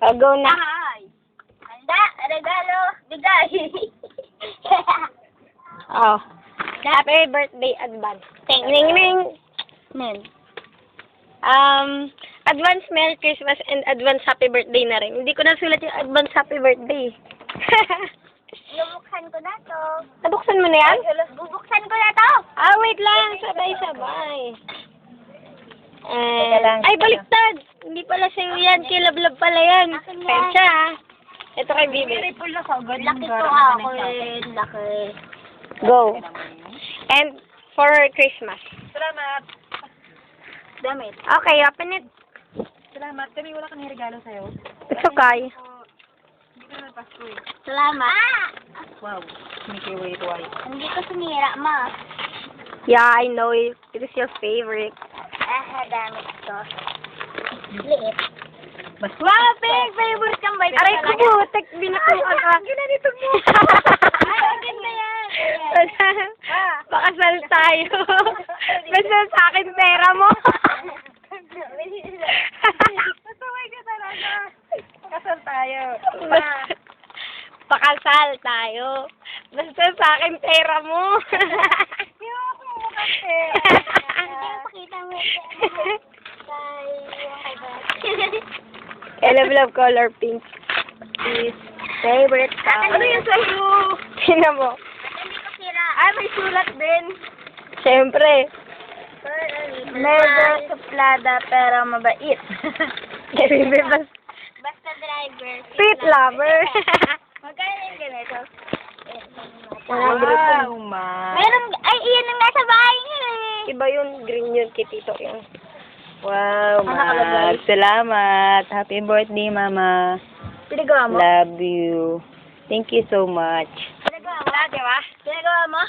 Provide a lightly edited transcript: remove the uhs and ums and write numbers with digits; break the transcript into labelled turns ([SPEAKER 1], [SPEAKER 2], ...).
[SPEAKER 1] O, go na.
[SPEAKER 2] Ay! Handa, regalo, bigay.
[SPEAKER 1] Oh. Happy birthday advance. Ting, ring, ring.
[SPEAKER 2] Nen.
[SPEAKER 1] Advance Merry Christmas and advance Happy Birthday na rin. Hindi ko nasulat yung advance Happy Birthday.
[SPEAKER 2] Bubuksan ko na to.
[SPEAKER 1] Nabuksan mo na yan?
[SPEAKER 2] Bubuksan ko na to.
[SPEAKER 1] Ah, wait lang. Sabay-sabay.
[SPEAKER 2] lang.
[SPEAKER 1] Ay, baliktad. Hindi pala sa'yo yan. Kilablab pala yan.
[SPEAKER 2] Akin yan.
[SPEAKER 1] Pensya, ha? Ito kay Bibi.
[SPEAKER 2] Laki to ako eh. Laki.
[SPEAKER 1] Go. And for Christmas.
[SPEAKER 3] Salamat.
[SPEAKER 2] Damit.
[SPEAKER 1] Okay, open it.
[SPEAKER 3] Salamat. Kami wala kang regalo sa'yo.
[SPEAKER 1] It's okay.
[SPEAKER 3] Hindi ko naman Pasko eh.
[SPEAKER 2] Salamat.
[SPEAKER 3] Wow. Mickey, wait, why?
[SPEAKER 2] Hindi ko sumira, ma.
[SPEAKER 1] Yeah, I know it. It is your favorite.
[SPEAKER 2] Damit to. Liit.
[SPEAKER 3] Basta.
[SPEAKER 2] Wow, big favorite kang bike.
[SPEAKER 1] Aray ko po, tek, binakuha ka.
[SPEAKER 2] Ginanito mo. Ay, ang ganda yan.
[SPEAKER 1] Pakasal tayo. Basta sa akin pera mo.
[SPEAKER 3] Nasaway ka talaga. Kasal tayo.
[SPEAKER 1] Pakasal tayo. Basta sa akin pera mo.
[SPEAKER 3] Hindi mo ako kasi.
[SPEAKER 2] Pakita mo.
[SPEAKER 1] I love color pink. Is favorite color.
[SPEAKER 3] Ano yun sa'yo?
[SPEAKER 1] Tingnan mo.
[SPEAKER 2] Hindi ko sira.
[SPEAKER 3] Ay, may sulat din.
[SPEAKER 1] Siyempre.
[SPEAKER 2] Never
[SPEAKER 3] suplada pero mabait.
[SPEAKER 1] Bibi,
[SPEAKER 2] Basta driver.
[SPEAKER 1] sweet lover.
[SPEAKER 2] Magkano yung ganito?
[SPEAKER 3] Wow, ma.
[SPEAKER 2] Meron, ay, iyan ang nasa bahay niyo eh.
[SPEAKER 1] Iba yun, green yun, kitito yun.
[SPEAKER 3] Wow, ma. Salamat. Happy birthday, mama.
[SPEAKER 2] Pinagawa mo?
[SPEAKER 3] Love you. Thank you so much.
[SPEAKER 2] Pinagawa mo?
[SPEAKER 1] Wala, di ba?
[SPEAKER 2] Pinagawa mo?